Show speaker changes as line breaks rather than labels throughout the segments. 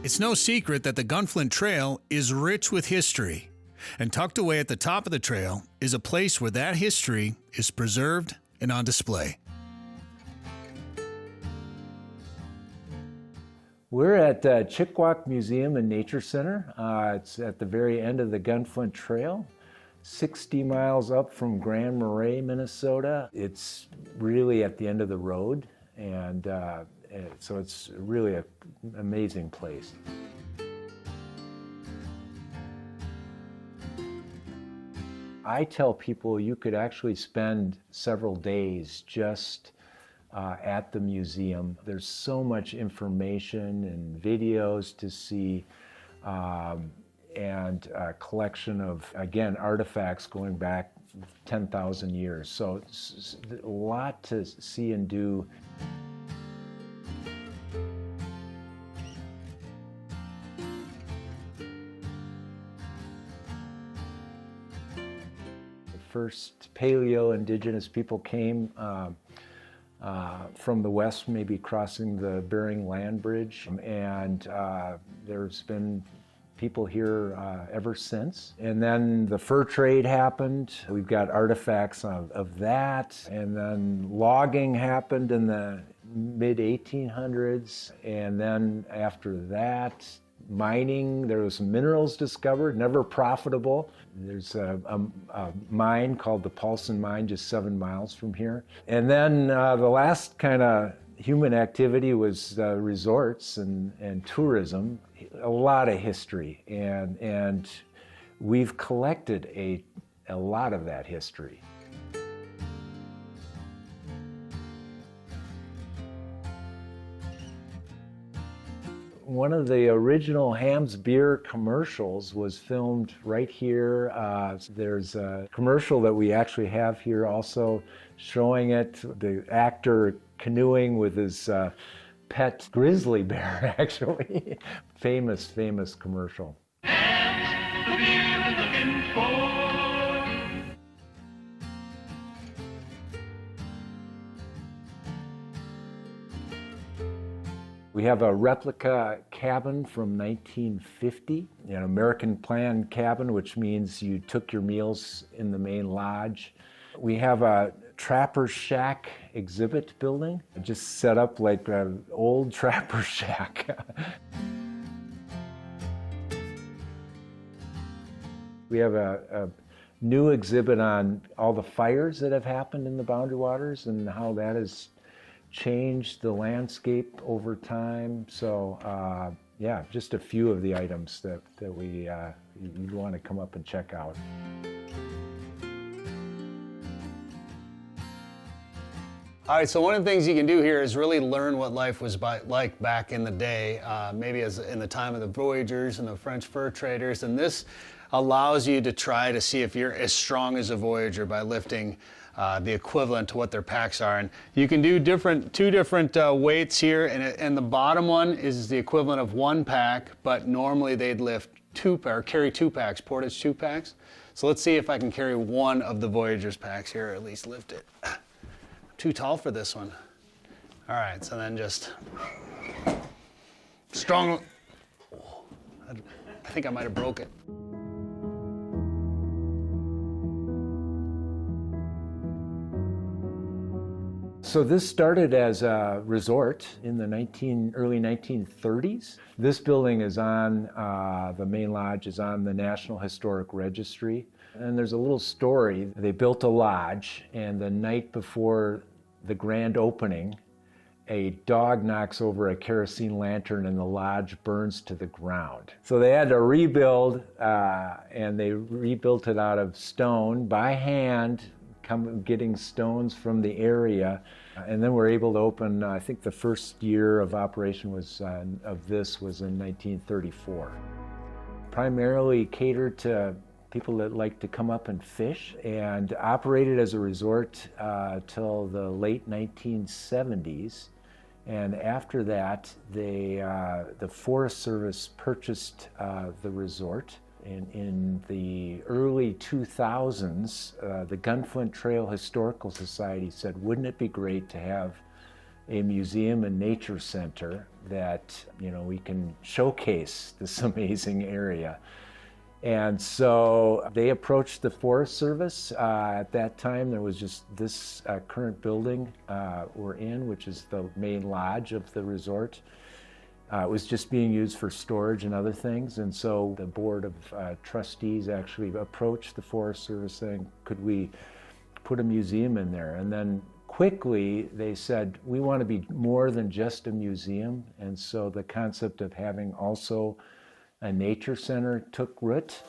It's no secret that the Gunflint Trail is rich with history, and tucked away at the top of the trail is a place where that history is preserved and on display.
We're at Chick-Wauk Museum and Nature Center. It's at the very end of the Gunflint Trail, 60 miles up from Grand Marais, Minnesota. It's really at the end of the road, and so it's really an amazing place. I tell people you could actually spend several days just at the museum. There's so much information and videos to see, and a collection of, again, artifacts going back 10,000 years. So it's a lot to see and do. The first paleo-indigenous people came from the west, maybe crossing the Bering Land Bridge, and there's been people here ever since. And then the fur trade happened. We've got artifacts of that, and then logging happened in the mid-1800s, and then after that, mining. There was some minerals discovered, never profitable. There's a mine called the Paulson Mine just 7 miles from here. And then the last kind of human activity was resorts and tourism. A lot of history, and we've collected a lot of that history. One of the original Hamm's Beer commercials was filmed right here. There's a commercial that we actually have here also showing it, the actor canoeing with his pet grizzly bear, actually. Famous commercial.
Hamm's the beer we're looking for.
We have a replica cabin from 1950, an American plan cabin, which means you took your meals in the main lodge. We have a trapper shack exhibit building, just set up like an old trapper shack. We have a new exhibit on all the fires that have happened in the Boundary Waters and how that has changed the landscape over time. So yeah, just a few of the items that you'd want to come up and check out.
All right, so one of the things you can do here is really learn what life was like back in the day, maybe as in the time of the voyagers and the French fur traders, and this allows you to try to see if you're as strong as a voyager by lifting the equivalent to what their packs are. And you can do two different weights here, and the bottom one is the equivalent of 1 pack, but normally they'd lift carry 2 packs, Portage 2 packs. So let's see if I can carry one of the Voyager's packs here, or at least lift it. I'm too tall for this one. All right, so then just strong. I think I might have broke it.
So this started as a resort in the early 1930s. This building is on, the main lodge is on the National Historic Registry. And there's a little story. They built a lodge, and the night before the grand opening, a dog knocks over a kerosene lantern and the lodge burns to the ground. So they had to rebuild, and they rebuilt it out of stone by hand, getting stones from the area. And then we're able to open, I think the first year of operation of this was in 1934. Primarily catered to people that like to come up and fish, and operated as a resort till the late 1970s. And after that, the Forest Service purchased the resort. In the early 2000s, the Gunflint Trail Historical Society said, wouldn't it be great to have a museum and nature center that, we can showcase this amazing area. And so they approached the Forest Service. At that time, there was just this current building we're in, which is the main lodge of the resort. It was just being used for storage and other things. And so the board of trustees actually approached the Forest Service saying, could we put a museum in there? And then quickly they said, we want to be more than just a museum. And so the concept of having also a nature center took root.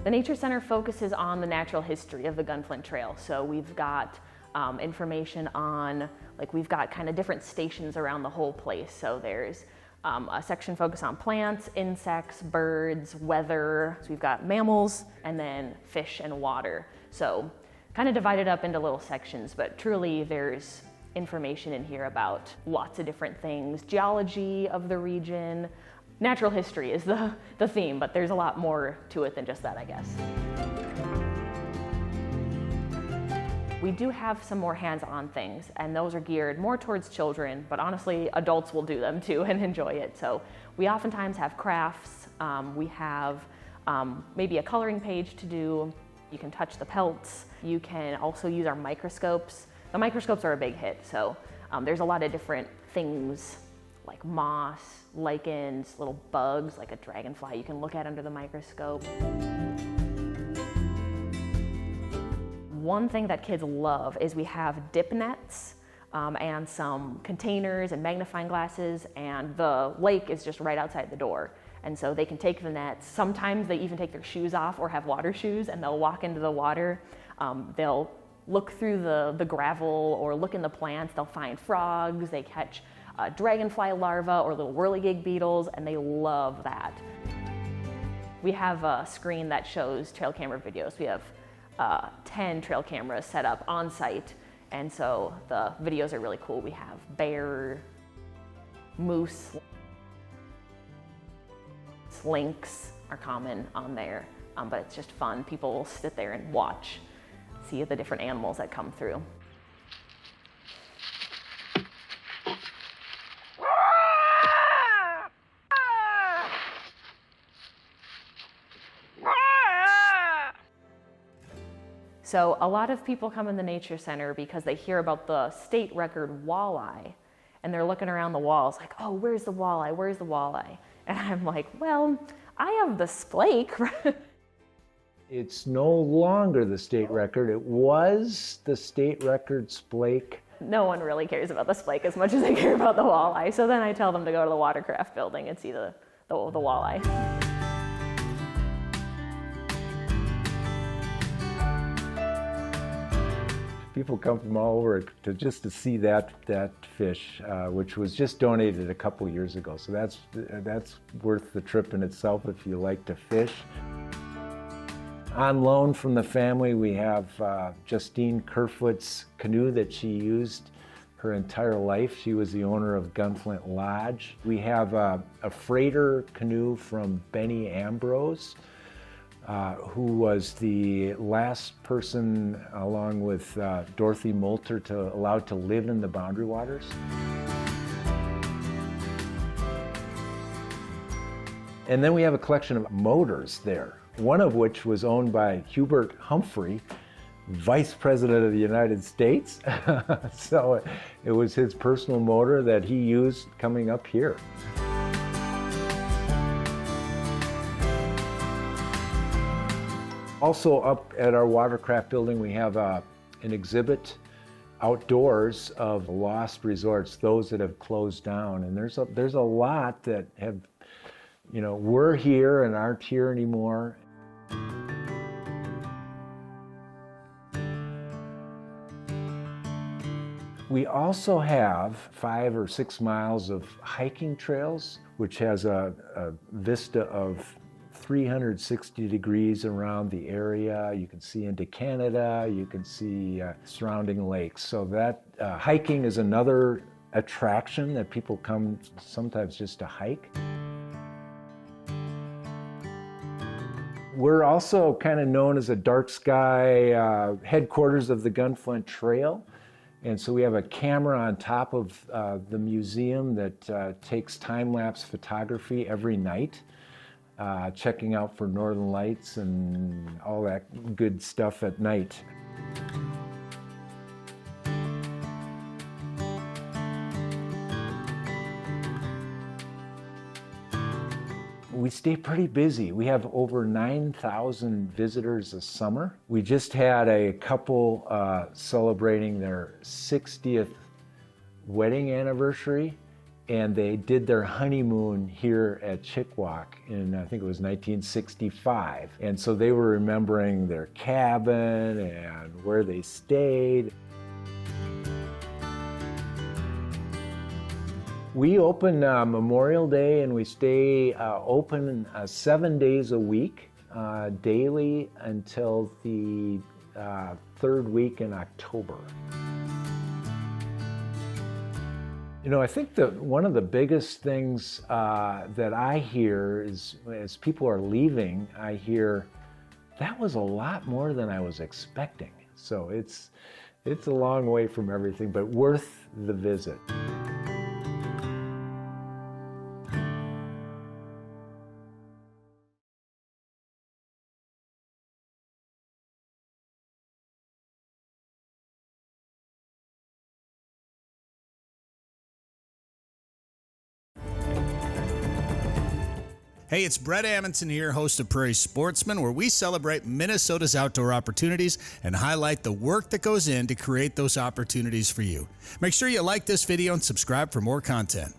The Nature Center focuses on the natural history of the Gunflint Trail. So we've got information on, we've got kind of different stations around the whole place. So there's a section focused on plants, insects, birds, weather. So we've got mammals, and then fish and water. So kind of divided up into little sections, but truly there's information in here about lots of different things. Geology of the region. Natural history is the theme, but there's a lot more to it than just that, I guess. We do have some more hands-on things, and those are geared more towards children, but honestly, adults will do them too and enjoy it. So we oftentimes have crafts. We have maybe a coloring page to do. You can touch the pelts. You can also use our microscopes. The microscopes are a big hit, so there's a lot of different things like moss, lichens, little bugs like a dragonfly you can look at under the microscope. One thing that kids love is we have dip nets and some containers and magnifying glasses, and the lake is just right outside the door. And so they can take the nets. Sometimes they even take their shoes off or have water shoes, and they'll walk into the water. They'll look through the gravel or look in the plants. They'll find frogs, they catch dragonfly larvae or little whirligig beetles, and they love that. We have a screen that shows trail camera videos. We have 10 trail cameras set up on site, and so the videos are really cool. We have bear, moose, lynx are common on there, but it's just fun. People will sit there and watch, see the different animals that come through. So a lot of people come in the Nature Center because they hear about the state record walleye, and they're looking around the walls like, oh, where's the walleye? Where's the walleye? And I'm like, well, I have the splake.
It's no longer the state record. It was the state record splake.
No one really cares about the splake as much as they care about the walleye. So then I tell them to go to the watercraft building and see the walleye.
People come from all over to see that fish, which was just donated a couple years ago. So that's worth the trip in itself if you like to fish. On loan from the family, we have Justine Kerfoot's canoe that she used her entire life. She was the owner of Gunflint Lodge. We have a freighter canoe from Benny Ambrose, who was the last person, along with Dorothy Moulter, allowed to live in the Boundary Waters. And then we have a collection of motors there, one of which was owned by Hubert Humphrey, Vice President of the United States. So it was his personal motor that he used coming up here. Also up at our watercraft building, we have an exhibit outdoors of lost resorts, those that have closed down. And there's a lot that have, were here and aren't here anymore. We also have 5 or 6 miles of hiking trails, which has a vista of 360 degrees around the area. You can see into Canada, you can see surrounding lakes. So that hiking is another attraction that people come sometimes just to hike. We're also kind of known as a dark sky headquarters of the Gunflint Trail. And so we have a camera on top of the museum that takes time-lapse photography every night, checking out for northern lights and all that good stuff at night. We stay pretty busy. We have over 9,000 visitors a summer. We just had a couple celebrating their 60th wedding anniversary, and they did their honeymoon here at Chick-Wauk in, I think it was 1965. And so they were remembering their cabin and where they stayed. We open Memorial Day, and we stay open 7 days a week, daily until the third week in October. You know, I think that one of the biggest things that I hear is, as people are leaving, I hear, that was a lot more than I was expecting. So it's a long way from everything, but worth the visit.
Hey, it's Bret Amundson here, host of Prairie Sportsman, where we celebrate Minnesota's outdoor opportunities and highlight the work that goes in to create those opportunities for you. Make sure you like this video and subscribe for more content.